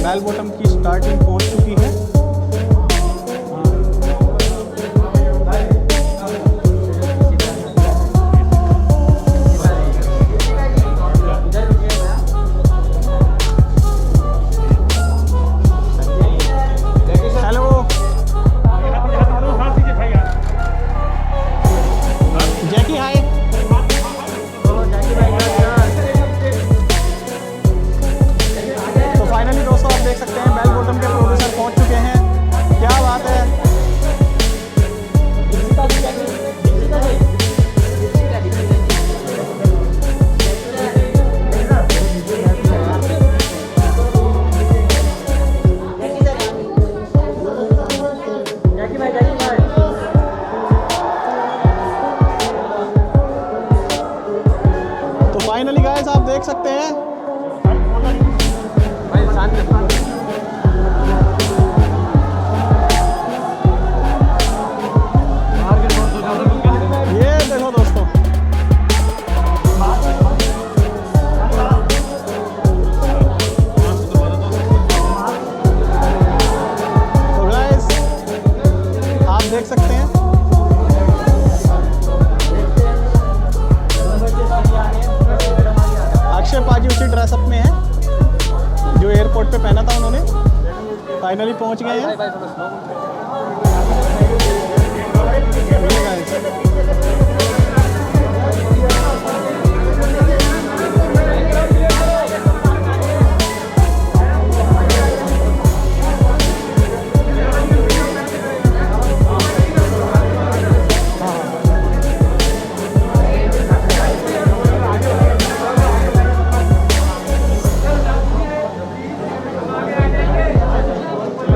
Bell bottom की starting पहुंच चुकी है। हेलो जैकी हाय। फाइनली दोस्तों आप देख सकते हैं बेल बॉटम के प्रोड्यूसर पहुंच चुके हैं। क्या बात है। तो फाइनली गाइस आप देख सकते हैं ये देखो दोस्तों तो गाइस आप देख सकते हैं अक्षय पाजी उसी ड्रेसअप में है जो एयरपोर्ट पे पहना था उन्होंने। फाइनली पहुंच गए हैं।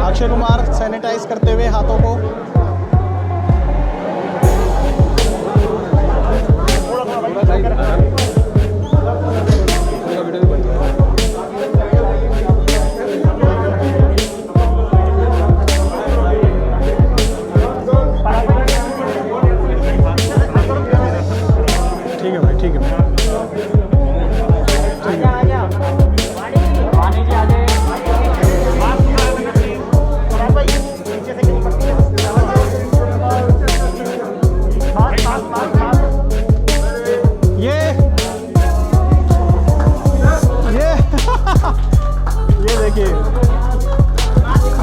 अक्षय कुमार सैनिटाइज करते हुए हाथों को। ठीक है भाई, ठीक है। ये देखिए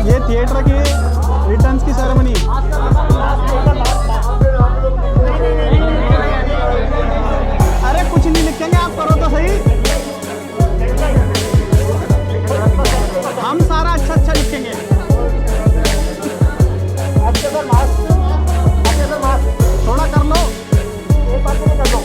ये थिएटर की रिटर्न्स की सेरेमनी। अरे कुछ नहीं लिखेंगे, आप करो तो सही। हम सारा अच्छा अच्छा लिखेंगे। थोड़ा कर लो, एक बात कर लो।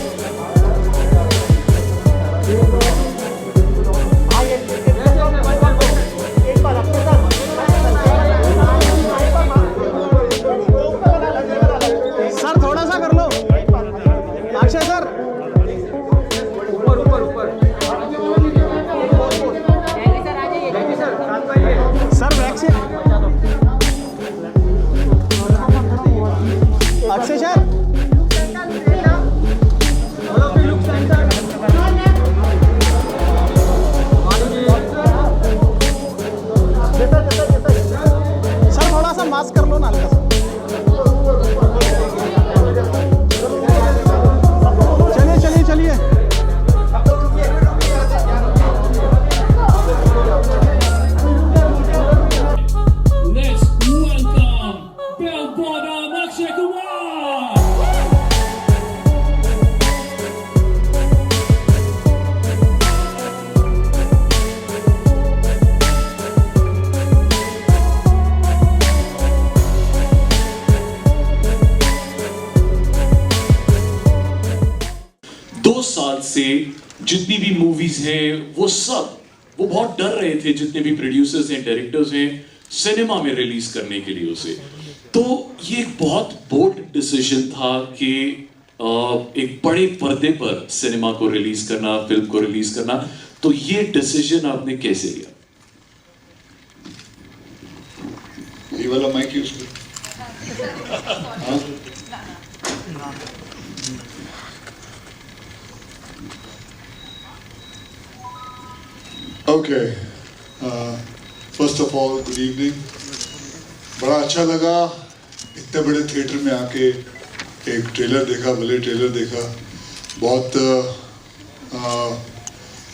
सर थोड़ा सा कर लो अक्षय सर। ऊपर ऊपर ऊपर sir vaccine Akshay sir. Sir थोड़ा सा मास्क कर लो ना हल्का सा। चलिए चलिए चलिए। Let's welcome Bell Bottom Akshay Kumar. 2 साल से जितनी भी मूवीज हैं वो बहुत डर रहे थे, जितने भी प्रोड्यूसर्स हैं, डायरेक्टर्स हैं, सिनेमा में रिलीज करने के लिए उसे। तो ये एक बहुत बोल्ड डिसीजन था कि एक बड़े पर्दे पर सिनेमा को रिलीज करना, फिल्म को रिलीज करना। तो ये डिसीजन आपने कैसे लिया? ये वाला माइक यूज कर। Okay, first of all good evening. बड़ा अच्छा लगा इतने बड़े थिएटर में आके एक ट्रेलर देखा, भले ट्रेलर देखा।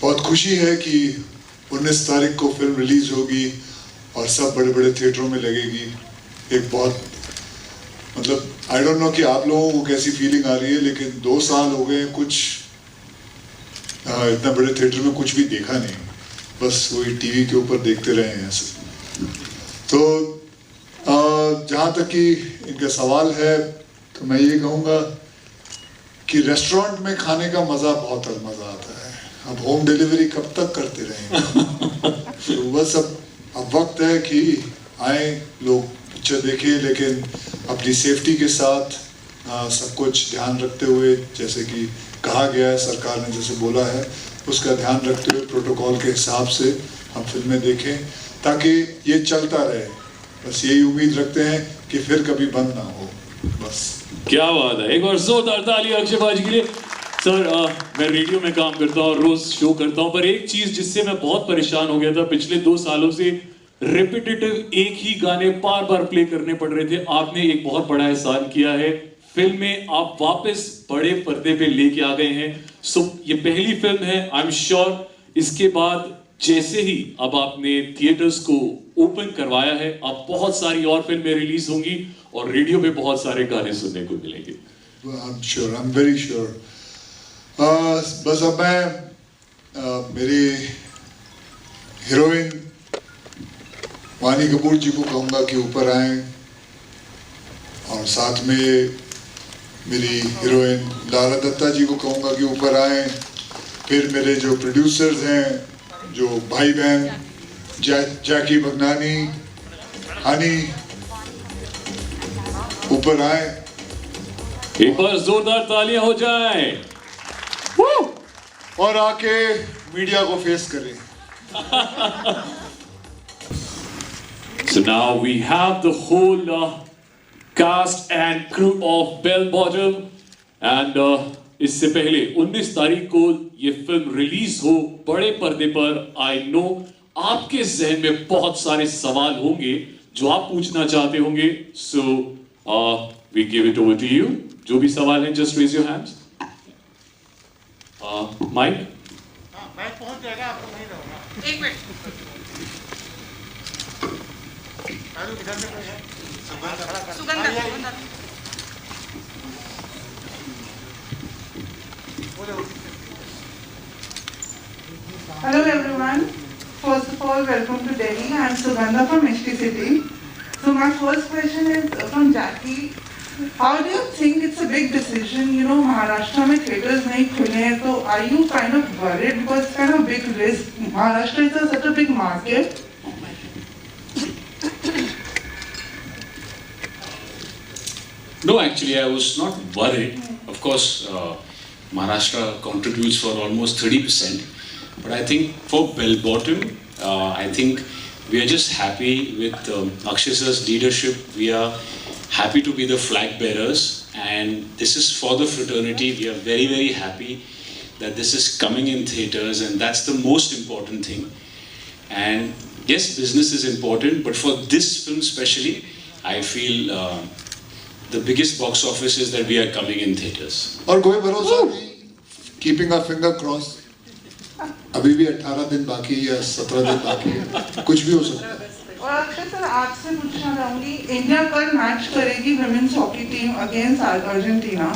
बहुत खुशी है कि 19 तारीख को फिल्म रिलीज होगी और सब बड़े बड़े थिएटरों में लगेगी। एक बहुत मतलब आई डोंट नो कि आप लोगों को कैसी फीलिंग आ रही है, लेकिन 2 साल हो गए कुछ इतना बड़े थिएटर में कुछ भी देखा नहीं, बस वही टीवी के ऊपर देखते रहे हैं ऐसे। तो जहाँ तक कि इनका सवाल है तो मैं ये कहूँगा कि रेस्टोरेंट में खाने का मज़ा बहुत मज़ा आता है। अब होम डिलीवरी कब तक करते रहेंगे? तो बस अब वक्त है कि आए लोग पिक्चर देखें, लेकिन अपनी सेफ्टी के साथ सब कुछ ध्यान रखते हुए, जैसे कि कहा गया है, सरकार ने जैसे बोला है उसका ध्यान रखते हुए प्रोटोकॉल के हिसाब से हम फिल्में देखें ताकि ये चलता रहे। बस यही उम्मीद रखते हैं कि फिर कभी बंद ना हो। बस क्या बात है, एक बार जोरदार ताली अक्षय भाजी के लिए। सर, मैं रेडियो में काम करता हूँ, रोज शो करता हूँ, पर एक चीज जिससे मैं बहुत परेशान हो गया था पिछले 2 सालों से, रिपीटेटिव एक ही गाने बार बार प्ले करने पड़ रहे थे। आपने एक बहुत बड़ा एहसान किया है, फिल्म में आप वापस बड़े पर्दे पे लेके आ गए हैं। सो ये पहली फिल्म है, आई एम श्योर इसके बाद जैसे ही अब आपने थिएटर्स को ओपन करवाया है, अब बहुत सारी और फिल्में रिलीज होंगी और रेडियो पे बहुत सारे गाने सुनने को मिलेंगे। I'm sure, I'm very sure. बस अब मैं मेरी हीरोइन वानी कपूर जी को कहूँगा कि ऊपर आए, और साथ में मेरी हीरोइन लारा दत्ता जी को कहूँगा कि ऊपर आए। फिर मेरे जो प्रोड्यूसर्स हैं, जो भाई बहन जैकी भगनानी, हनी, ऊपर आए। एक बार जोरदार तालियां हो जाएं और आके मीडिया को फेस करें। So now we have the whole cast and crew of Bell Bottom, and इससे पहले 19 तारीख को ये फिल्म रिलीज हो बड़े पर्दे पर, आई नो आपके जहन में बहुत सारे सवाल होंगे जो आप पूछना चाहते होंगे। So we give it over to you. जो भी सवाल है just raise your hands. Mic पहुंच जाएगा, आपको नहीं रहूंगा। एक minute. Sugandha. Hello everyone. First of all, welcome to Delhi. I am Sugandha from Mishti City. So my first question is from Jackie. How do you think it's a big decision? You know, Maharashtra में theaters नहीं खुले हैं, तो are you kind of worried because it's kind of big risk? Maharashtra is such a big market. No, actually, I was not worried. Of course, Maharashtra contributes for almost 30%. But I think for Bell Bottom, I think we are just happy with Akshay sir's leadership. We are happy to be the flag bearers. And this is for the fraternity. We are very, very happy that this is coming in theatres. And that's the most important thing. And yes, business is important. But for this film especially, I feel the biggest box office is that we are coming in theatres. और कोई भरोसा नहीं, keeping our finger crossed. अभी भी 18 दिन बाकी है, 17 दिन बाकी है, कुछ भी हो सकता है। और अक्षय सर, आपसे पूछना चाहूँगी, इंडिया कल मैच करेगी women's hockey team against Argentina,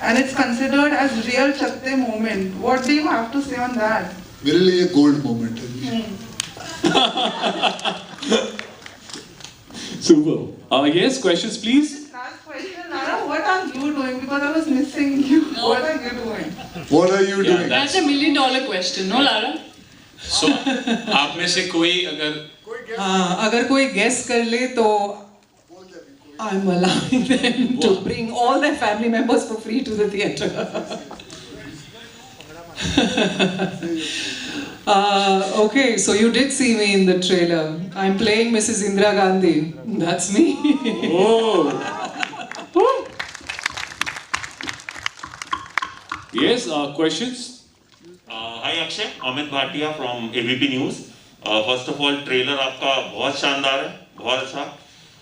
and it's considered as real Chak moment. What do you have to say on that? मेरे लिए गोल्ड मोमेंट है। Super. Yes, questions please. Last question, Lara, what are you doing? Because I was missing you. What are you doing? What are you doing? That's $1 million question, no, Lara? So, आप में से कोई अगर हाँ, अगर कोई guess कर ले तो I'm allowing them to bring all their family members for free to the theatre. Okay, so you did see me in the trailer. I'm playing Mrs. Indira Gandhi. That's me. Yes, questions? Hi Akshay, Amit Bhatia from ABP news. First of all trailer आपका बहुत शानदार है, बहुत अच्छा।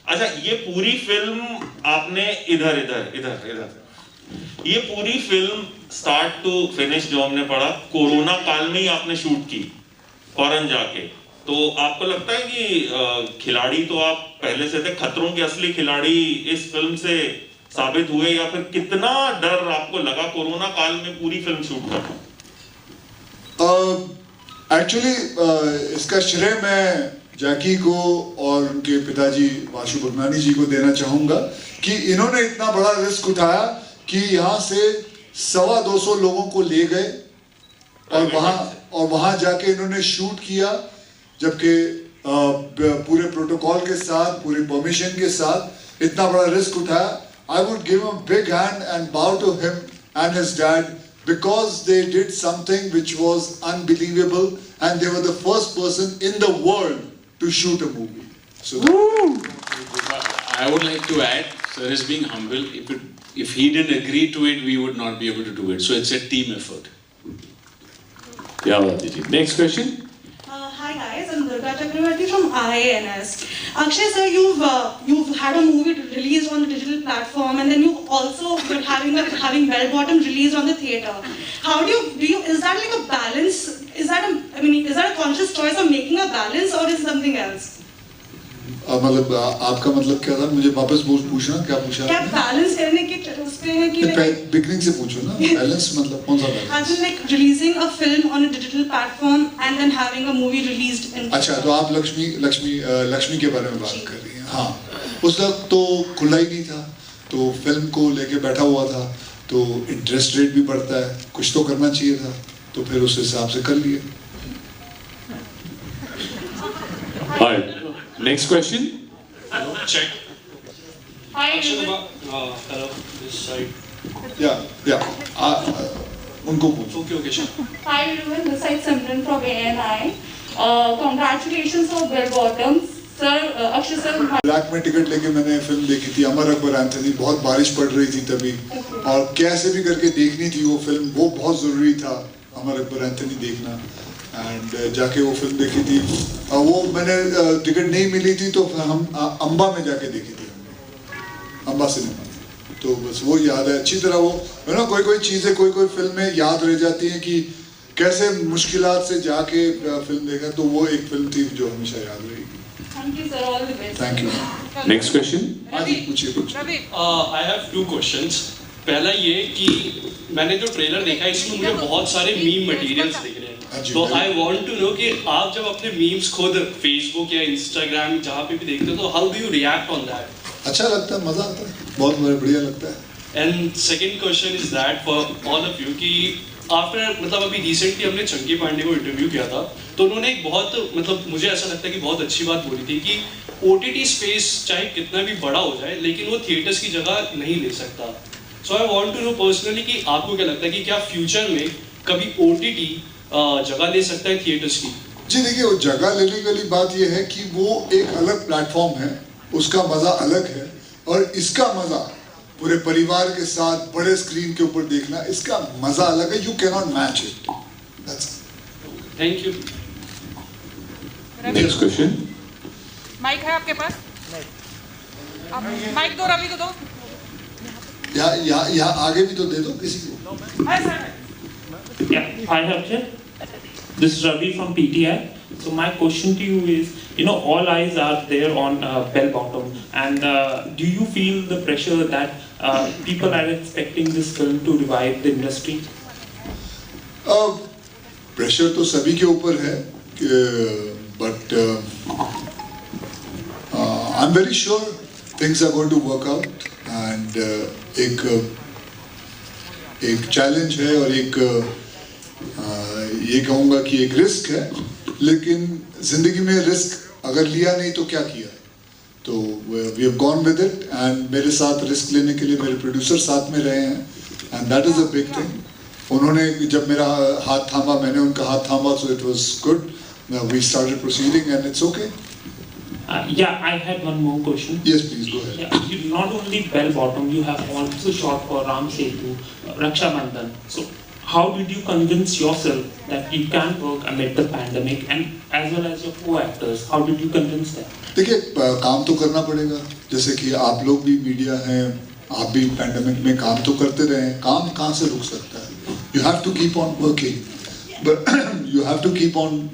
अच्छा, ये पूरी film आपने इधर इधर इधर इधर ये पूरी फिल्म स्टार्ट टू फिनिश जो हमने पढ़ा कोरोना काल में ही आपने शूट की फौरन जाके। तो आपको लगता है कि खिलाड़ी तो आप पहले से थे, खतरों के असली खिलाड़ी इस फिल्म से साबित हुए, या फिर कितना डर आपको लगा कोरोना काल में पूरी फिल्म शूट करना? एक्चुअली इसका श्रेय मैं जैकी को और उनके पिताजी वाशु भगनानी जी को देना चाहूँगा कि इन्होंने इतना बड़ा रिस्क उठाया कि यहाँ से 250 लोगों को ले गए और वहाँ जाके इन्होंने शूट किया, जबकि पूरे प्रोटोकॉल के साथ, पूरी परमिशन के साथ इतना बड़ा रिस्क उठाया। I would give a big hand and bow to him and his dad because they did something which was unbelievable and they were the first person in the world to shoot a movie. So I would like to add, sir is being humble. If he didn't agree to it, we would not be able to do it. So it's a team effort. Yeah, next question. Hi guys, I'm Durga Chakravarti from IANS. Akshay sir, you've had a movie released on the digital platform, and then you also were having Bell Bottom released on the theatre. How do you is that like a balance? Is that a conscious choice of making a balance, or is it something else? मतलब आपका मतलब क्या था? मुझे वापस पूछना, क्या पूछा? क्या बैलेंस करने की उस पे है कि बिगनिंग से पूछो ना, बैलेंस मतलब कौन सा balance? As in like releasing a film on a digital platform and then having a movie released in. अच्छा, तो आप लक्ष्मी के बारे में बात कर रही हैं। हाँ, उस वक्त तो खुला ही नहीं था, तो फिल्म को लेके बैठा हुआ था, तो इंटरेस्ट रेट भी बढ़ता है, कुछ तो करना चाहिए था, तो फिर उस हिसाब से कर लिए। Next question. Hello, check. Hi, Hello, this side. Yeah. उनको पूछो। Okay, sure. Hi everyone, this is Simran from ANI. Congratulations for Bell Bottom. Sir, Akshay sir. Black में टिकट लेके मैंने फिल्म देखी थी, अमर अकबर एंथनी। बहुत बारिश पड़ रही थी तभी, और कैसे भी करके देखनी थी वो फिल्म। वो बहुत ज़रूरी था अमर अकबर एंथनी देखना, एंड जाके वो फिल्म देखी थी। वो मैंने टिकट नहीं मिली थी तो हम अम्बा में जाके देखी थी, अम्बा सिनेमा। तो बस वो याद है अच्छी तरह। वो है ना, कोई चीज़ें कोई फिल्में याद रह जाती हैं कि कैसे मुश्किलात से जाके फिल्म देखा। तो वो एक फिल्म थी जो हमेशा याद रहेगी। Thank you sir, all the best. Thank you. Next question. पूछिए। I have 2 questions. पहला ये कि मैंने जो ट्रेलर देखा है इसमें मुझे बहुत सारे मीम मटेरियल्स दिख रहे हैं। तो आई वांट टू नो कि आप जब अपने मीम्स खुद फेसबुक या इंस्टाग्राम जहाँ पे भी देखते हो तो how do you react on that? अच्छा लगता है, मजा आता है, बहुत बढ़िया लगता है। And second question is that for all of you कि आफ्टर मतलब अभी रिसेंटली हमने चंकी पांडे को इंटरव्यू किया था, तो उन्होंने एक बहुत मतलब मुझे ऐसा लगता है कि बहुत अच्छी बात बोली थी कि OTT स्पेस चाहे कितना भी बड़ा हो जाए लेकिन वो थिएटर्स की जगह नहीं ले सकता। So I want to know personally कि आपको क्या लगता है कि क्या फ्यूचर में कभी OTT जगह ले सकता है थिएटर्स की? जी देखिए, वो जगह लेने वाली बात ये है कि वो एक अलग प्लेटफॉर्म है, उसका मजा अलग है, और इसका मजा पूरे परिवार के साथ बड़े स्क्रीन के ऊपर देखना, इसका मजा अलग है। You can not match it. Thank you. Next question. Mic है आपके पास? माइक दो, रवि को दो। यहाँ आगे भी तो दे दो किसी को। Yeah, hi Akshay. This is Ravi from PTI. So my question to you is, all eyes are there on Bell Bottom, and do you feel the pressure that people are expecting this film to revive the industry? Pressure तो सभी के ऊपर है, but I'm very sure things are going to work out, and एक एक challenge है और एक ये कहूँगा कि एक रिस्क है, लेकिन जिंदगी में रिस्क अगर लिया नहीं तो क्या किया है, तो we have gone with it. And मेरे साथ रिस्क लेने के लिए मेरे प्रोड्यूसर साथ में रहे हैं, and that is a big thing. उन्होंने जब मेरा हाथ थामा, मैंने उनका हाथ थामा, so it was good. We started proceeding and it's okay. Yeah, I had one more question. Yes, please go ahead. Yeah, you not only Bell Bottom, you have also shot for Ram Setu, Raksha Bandhan. So, how did you convince yourself that you can work amid the pandemic, and as well as your co-actors? How did you convince them? देखिए, काम तो करना पड़ेगा। जैसे कि आप लोग भी मीडिया हैं, आप भी पैंडेमिक में काम तो करते रहे हैं। काम कहाँ से रुक सकता है? You have to keep on working, but you have to keep on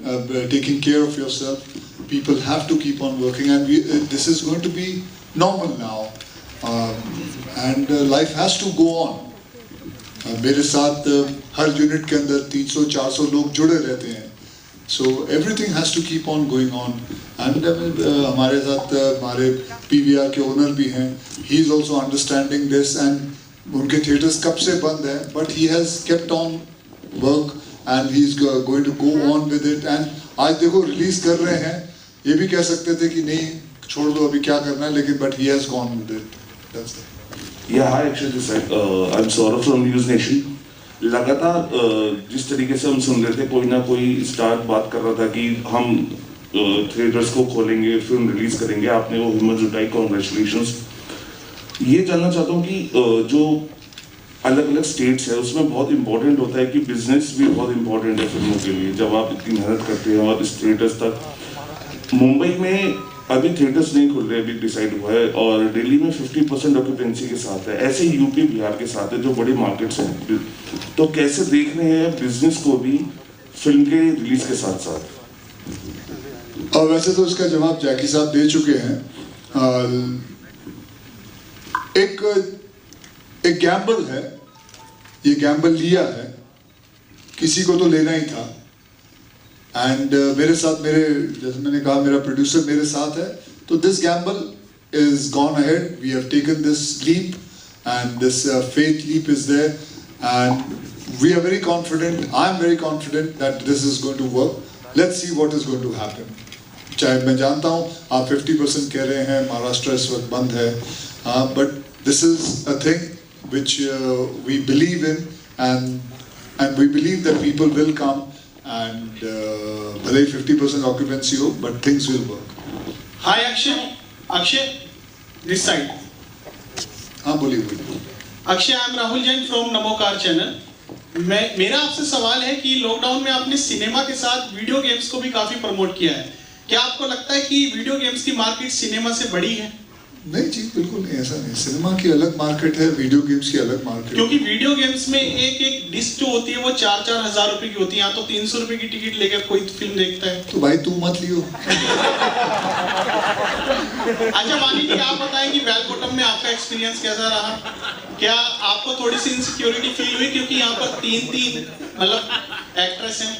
taking care of yourself. People have to keep on working, and this is going to be normal now, and life has to go on. मेरे साथ हर unit के अंदर 300-400 लोग जुड़े रहते हैं, so everything has to keep on going on. And हमारे साथ हमारे PVR के ओनर भी हैं, he is also understanding this, and उनके थिएटर्स कब से बंद हैं, but he has kept on work and he is going to go on with it. And आज देखो रिलीज कर रहे हैं, ये भी कह सकते थे कि नहीं छोड़ दो अभी क्या करना है, लेकिन but he has gone with it. That's it. Yeah, hi, actually this side. I'm Saurav from News Nation. लगातार जिस तरीके से हम सुन रहे थे, कोई ना कोई स्टार बात कर रहा था कि हम थिएटर्स को खोलेंगे, फिल्म रिलीज करेंगे, आपने वो हिम्मत जुटाई, कॉन्ग्रेचुलेशंस। ये जानना चाहता हूँ कि जो अलग अलग स्टेट्स है उसमें बहुत इंपॉर्टेंट होता है कि बिजनेस भी बहुत इंपॉर्टेंट है फिल्मों के लिए, जब आप इतनी मेहनत करते हैं और थिएटर्स तक। मुंबई में अभी थिएटर्स नहीं खुल रहे, अभी डिसाइड हुआ है, और दिल्ली में 50% ऑक्यूपेंसी के साथ है, ऐसे यूपी बिहार के साथ है जो बड़े मार्केट्स हैं। तो कैसे देख रहे हैं बिजनेस को भी फिल्म के रिलीज के साथ साथ? और वैसे तो इसका जवाब जैकी साहब दे चुके हैं। एक गैम्बल है, ये गैम्बल लिया है, किसी को तो लेना ही था। एंड मेरे साथ, मेरे जैसे मैंने कहा, मेरा प्रोड्यूसर मेरे साथ है, तो this gamble is gone ahead, we have taken this leap, and this faith leap is there, and we are very confident, I am very confident that this is going to work. Let's see what is going to happen. चाहे मैं जानता हूँ आप 50% कह रहे हैं, महाराष्ट्र इस वक्त बंद है, but this is a thing which we believe in, and we believe that people will come, and भले 50% occupancy हो, but things will work. Hi Akshay, this side. हाँ बोलिए। Akshay, I am Rahul Jain from Namokar channel. मेरा आपसे सवाल है कि लॉकडाउन में आपने सिनेमा के साथ वीडियो गेम्स को भी काफी प्रमोट किया है, क्या आपको लगता है कि वीडियो गेम्स की मार्केट सिनेमा से बड़ी है? नहीं जी, बिल्कुल नहीं, ऐसा नहीं। सिनेमा की अलग मार्केट है, वीडियो गेम्स की अलग मार्केट। क्योंकि वीडियो गेम्स में एक डिस्क जो होती है वो 4-4 हज़ार रुपए की होती है, यहाँ तो 300 रुपए की टिकट लेकर कोई फिल्म देखता है। तो भाई तू मत लियो। अच्छा मान लीजिए आप बताएं कि बेल बॉटम में आपका एक्सपीरियंस कैसा रहा? क्या आपको थोड़ी सी इनसिक्योरिटी फील हुई क्योंकि यहाँ पर 3 मतलब एक्ट्रेस हैं?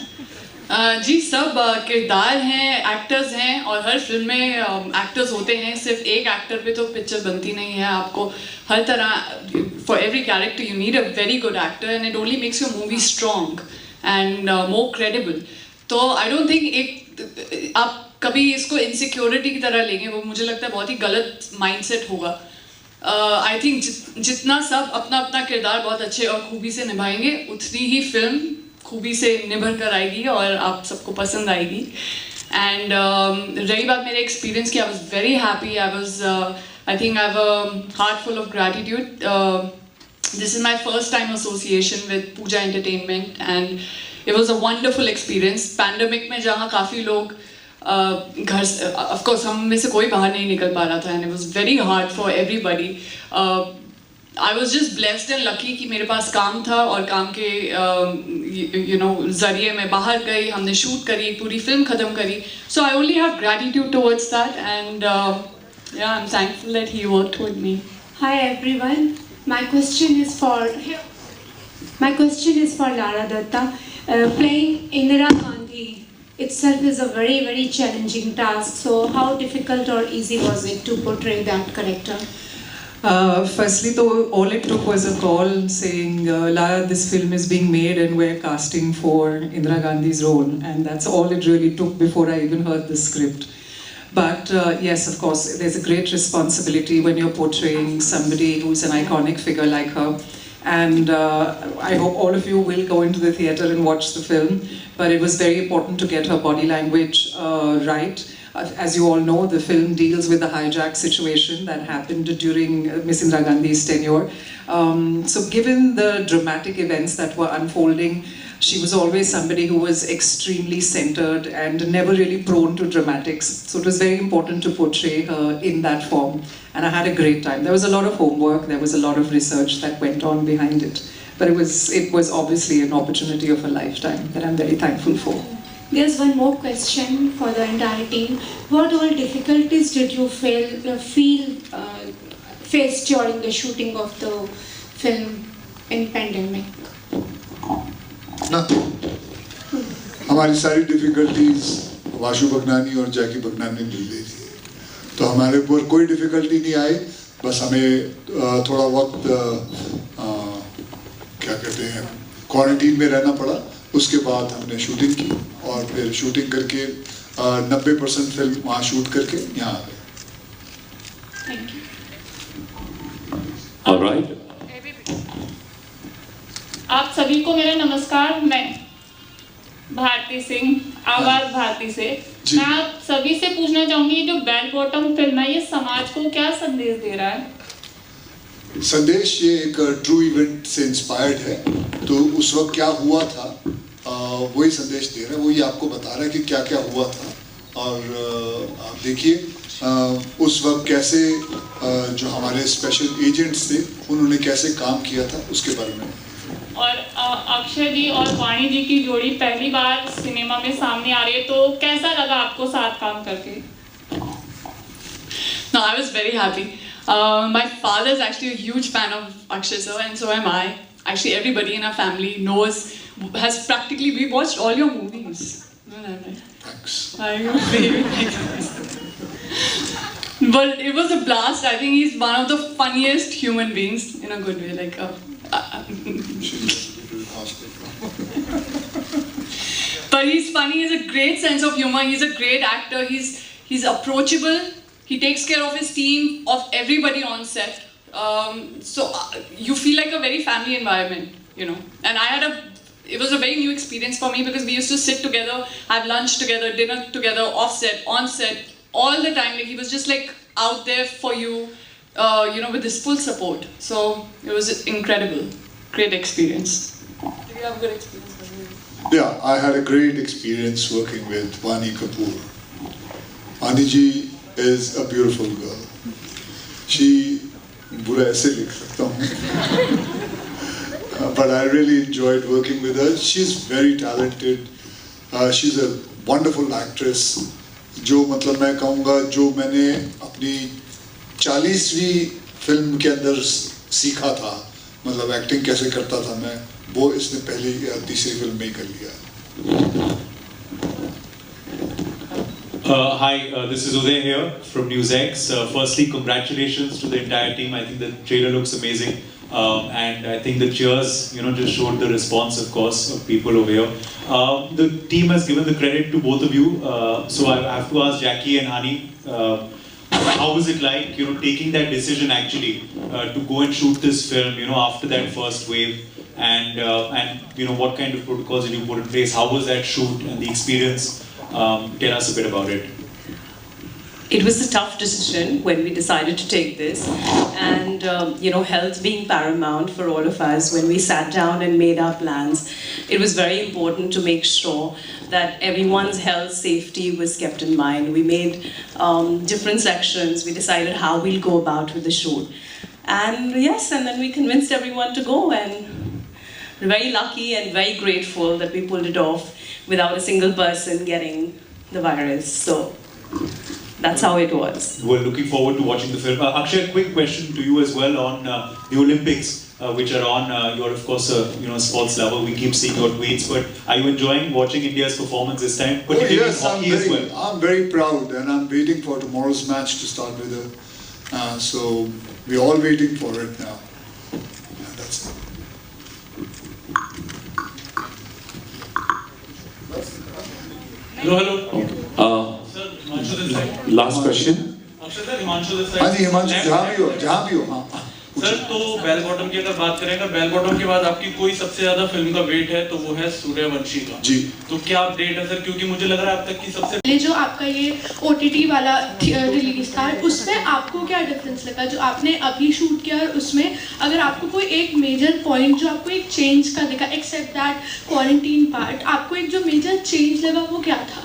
जी, सब किरदार हैं, एक्टर्स हैं, और हर फिल्म में एक्टर्स होते हैं। सिर्फ एक एक्टर पे तो पिक्चर बनती नहीं है, आपको हर तरह, for every character you need a very good actor, and it only makes your movie strong and more credible. तो आई डोंट थिंक आप कभी इसको इनसिक्योरिटी की तरह लेंगे, वो मुझे लगता है बहुत ही गलत माइंडसेट होगा। आई थिंक जितना सब अपना अपना किरदार बहुत अच्छे और खूबी से निभाएंगे, उतनी ही फिल्म खूबी से निभर कर आएगी और आप सबको पसंद आएगी। एंड रही बात मेरे एक्सपीरियंस की, I was very happy, I think I have a heart full of gratitude. This is my first time association with Pooja Entertainment, and it was a wonderful experience. Pandemic में जहाँ काफ़ी लोग घर से, ऑफकोर्स हम में से कोई बाहर नहीं निकल पा रहा था, and it was very hard for everybody. I was just blessed and lucky कि मेरे पास काम था, और काम के जरिए मैं बाहर गई, हमने शूट करी, पूरी फिल्म ख़त्म करी। So I only have gratitude towards that, and yeah, I'm thankful that he worked with me. Hi everyone, my question is for Lara Datta. Playing Indira Gandhi itself is a very, very challenging task. So how difficult or easy was it to portray that character? Firstly, though, all it took was a call saying, Laya, this film is being made and we're casting for Indira Gandhi's role. And that's all it really took before I even heard the script. But yes, of course, there's a great responsibility when you're portraying somebody who's an iconic figure like her. And I hope all of you will go into the theatre and watch the film. But it was very important to get her body language right. As you all know, the film deals with the hijack situation that happened during Miss Indira Gandhi's tenure. So given the dramatic events that were unfolding, she was always somebody who was extremely centered and never really prone to dramatics. So it was very important to portray her in that form. And I had a great time. There was a lot of homework, there was a lot of research that went on behind it. But it was obviously an opportunity of a lifetime that I'm very thankful for. There's one more question for the entire team. What all difficulties did you face during the shooting of the film in pandemic? Nothing. हमारी सारी difficulties Vashu Bhagnani और जैकी बगनानी ने मिल ली थी, तो हमारे ऊपर कोई difficulty नहीं आई. बस हमें थोड़ा वक्त क्या कहते हैं क्वारंटीन में रहना पड़ा. उसके बाद हमने शूटिंग की और फिर शूटिंग करके 90% फिल्म वहाँ शूट करके यहाँ आ गए. All right. आप सभी को मेरा नमस्कार. मैं भारती सिंह, आवाज भारती से. मैं आप सभी से पूछना चाहूंगी, जो बेल बॉटम फिल्म है, ये समाज को क्या संदेश दे रहा है? संदेश ये एक ट्रू इवेंट से इंस्पायर्ड है. तो उस वक्त क्या हुआ था वही संदेश दे रहा है, वही आपको बता रहा है कि क्या क्या हुआ था. और आप देखिए उस वक्त कैसे जो हमारे स्पेशल एजेंट्स थे उन्होंने कैसे काम किया था उसके बारे में. और अक्षय जी और वाणी जी की जोड़ी पहली बार सिनेमा में सामने आ रही है, तो कैसा लगा आपको साथ काम करके? No, I was very happy. My father is actually a huge fan of Akshay sir, and so am I. Actually, everybody in our family we watched all your movies. Thanks. But it was a blast. I think he's one of the funniest human beings in a good way. Like, but he's funny. He has a great sense of humor. He's a great actor. He's approachable. He takes care of his team, of everybody on set. So you feel like a very family environment, you know. And it was a very new experience for me because we used to sit together, have lunch together, dinner together, off set, on set, all the time. Like he was just like out there for you, you know, with his full support. So it was incredible, great experience. Did you have a good experience? Yeah, I had a great experience working with Vani Kapoor. Vani ji is a beautiful girl. She बुरा ऐसे लिख सकता हूँ, but I really enjoyed working with her. She's very talented. She's a wonderful actress. जो मतलब मैं कहूँगा जो मैंने अपनी 40वीं फिल्म के अंदर सीखा था, मतलब एक्टिंग कैसे करता था मैं, वो इसने पहली या तीसरी फिल्म में ही कर लिया. Hi, this is Uday here from NewsX. Firstly, congratulations to the entire team. I think the trailer looks amazing. And I think the cheers, you know, just showed the response, of course, of people over here. The team has given the credit to both of you. So I have to ask Jackie and Hani, how was it like, you know, taking that decision actually to go and shoot this film, you know, after that first wave? And you know, what kind of protocols did you put in place? How was that shoot and the experience? Tell us a bit about it. It was a tough decision when we decided to take this, and you know, health being paramount for all of us. When we sat down and made our plans, it was very important to make sure that everyone's health safety was kept in mind. We made different sections. We decided how we'll go about with the shoot, and yes, and then we convinced everyone to go, and we're very lucky and very grateful that we pulled it off without a single person getting the virus. So that's how it was. We're looking forward to watching the film. Akshay, a quick question to you as well on the Olympics, which are on. You're of course a sports lover. We keep seeing your tweets, but are you enjoying watching India's performance this time? Particularly yes, hockey as well. I'm very proud, and I'm waiting for tomorrow's match to start with. So we're all waiting for it now. And that's it. Hello. Last question. हाँ जी हिमांशु, जहाँ भी हो हाँ। Sir तो bell bottom की अगर बात करें, अगर बेल बॉटम के बाद आपकी कोई सबसे ज्यादा फिल्म का वेट है तो वो है सूर्यवंशी का जी। तो क्या अपडेट है सर, क्योंकि मुझे लग रहा है अब तक की सबसे पहले जो आपका ये OTT वाला रिलीज था उसमें आपको क्या डिफरेंस लगा जो आपने अभी शूट किया और उसमें, अगर आपको कोई एक मेजर पॉइंट जो आपको एक चेंज का दिखा एक्सेप्ट दैट क्वारंटीन पार्ट, आपको एक जो मेजर चेंज लगा वो क्या था?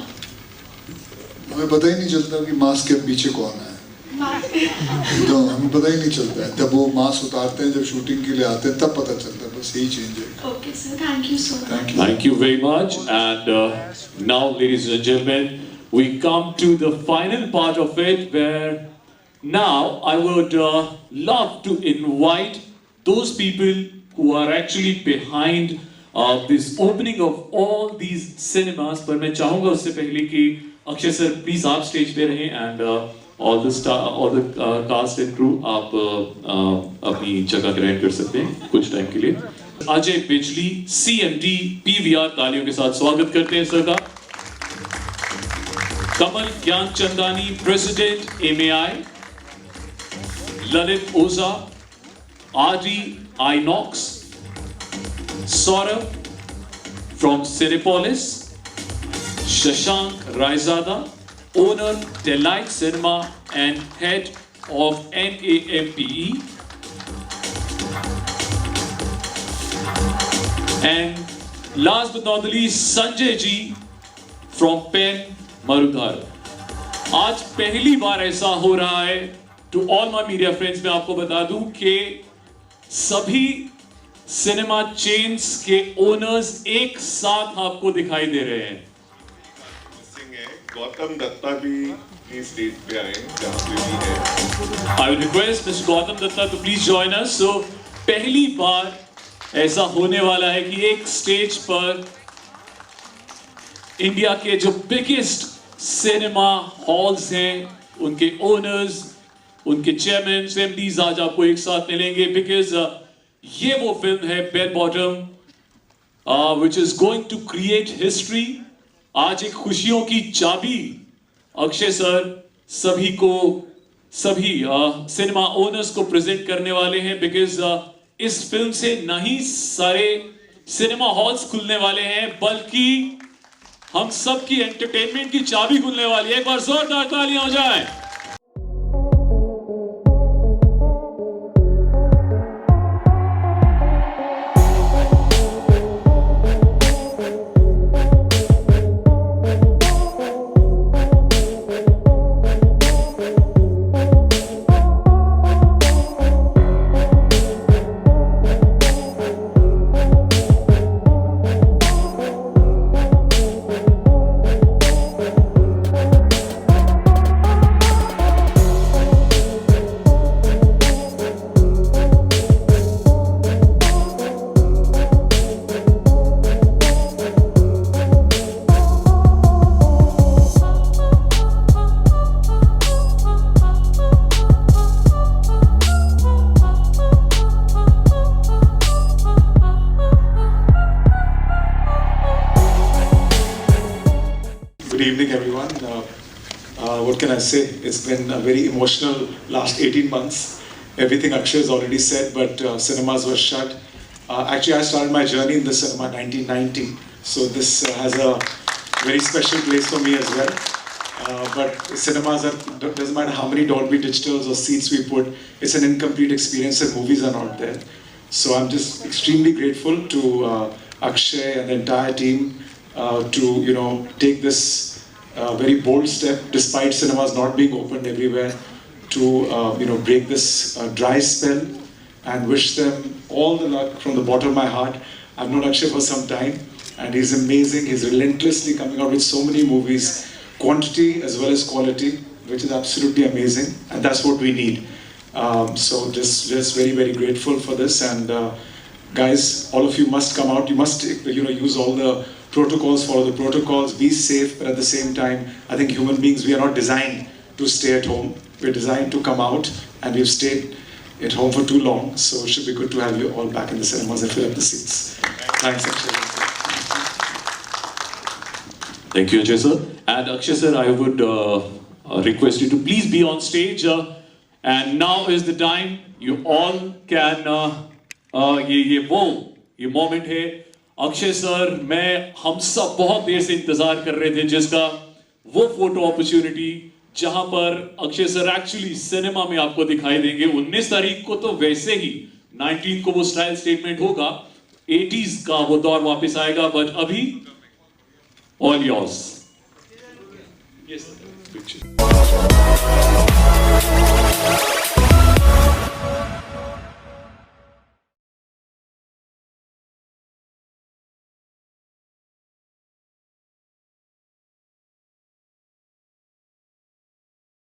हमें पता ही नहीं चलता कि मास्क के पीछे कौन है, तो हमें पता ही नहीं चलता है। जब वो मास्क उतारते हैं, जब शूटिंग के लिए आते हैं, तब पता चलता है। बस यही चेंज है। Okay sir, thank you so much. Thank you very much. And now, ladies and gentlemen, we come to the final part of it, where now I would love to invite those people who are actually behind this opening of all these cinemas. पर मैं चाहूँगा उससे पहले कि Akshay sir please आप stage पे रहें and all the cast and crew आप अपनी जगह ग्रहण कर सकते हैं कुछ टाइम के लिए। अजय बिजली CMD PVR तालियों के साथ स्वागत करते हैं सर का। कमल Gyanchandani president MAI, Lalit Ojha RD Inox, Saurabh from Cinepolis, Shashank Raizada, owner Delight Cinema and head of NAMPE, and last but not the least Sanjay ji from Pen Marudhar. आज पहली बार ऐसा हो रहा है, to all my media friends मैं आपको बता दूं कि सभी सिनेमा चेन्स के ओनर्स एक साथ आपको दिखाई दे रहे हैं। गौतम दत्ता भी स्टेज पे आए जहाँ पे भी है। I will request Mr. Gautam Datta to please join us. So पहली बार ऐसा होने वाला है कि एक स्टेज पर इंडिया के जो बिगेस्ट सिनेमा हॉल्स हैं, उनके ओनर्स, उनके चेयरमैन, MDs आज आपको एक साथ मिलेंगे, बिकॉज ये वो फिल्म है Bell Bottom which is going to create history। आज एक खुशियों की चाबी अक्षय सर सभी सिनेमा ओनर्स को प्रेजेंट करने वाले हैं, बिकॉज इस फिल्म से न ही सारे सिनेमा हॉल्स खुलने वाले हैं, बल्कि हम सब की एंटरटेनमेंट की चाबी खुलने वाली है। एक बार जोरदार तालियां हो जाए। Good evening, everyone. What can I say? It's been a very emotional last 18 months. Everything Akshay has already said, but cinemas were shut. Actually, I started my journey in the cinema in 1990, so this has a very special place for me as well. But cinemas doesn't matter how many Dolby Digitals or seats we put, it's an incomplete experience if movies are not there. So I'm just extremely grateful to Akshay and the entire team to take this very bold step, despite cinemas not being opened everywhere, to break this dry spell, and wish them all the luck from the bottom of my heart. I've known Akshay for some time, and he's amazing. He's relentlessly coming out with so many movies, quantity as well as quality, which is absolutely amazing, and that's what we need. So just very, very grateful for this, and guys, all of you must come out. You must use all the protocols, follow the protocols, be safe, but at the same time, I think human beings, we are not designed to stay at home. We're designed to come out, and we've stayed at home for too long, so it should be good to have you all back in the cinemas and fill up the seats. Thanks, Akshay. Thank you, Ajay sir. And Akshay sir, I would request you to please be on stage. And now is the time you all can. ये moment है. Akshay sir, हम सब बहुत देर से इंतजार कर रहे थे जिसका वो फोटो अपॉर्चुनिटी जहां पर अक्षय सर एक्चुअली सिनेमा में आपको दिखाई देंगे. 19 तारीख को तो वैसे ही 19 को वो स्टाइल स्टेटमेंट होगा, 80s का वो दौर वापस आएगा, बट अभी all yours. Yes, sir.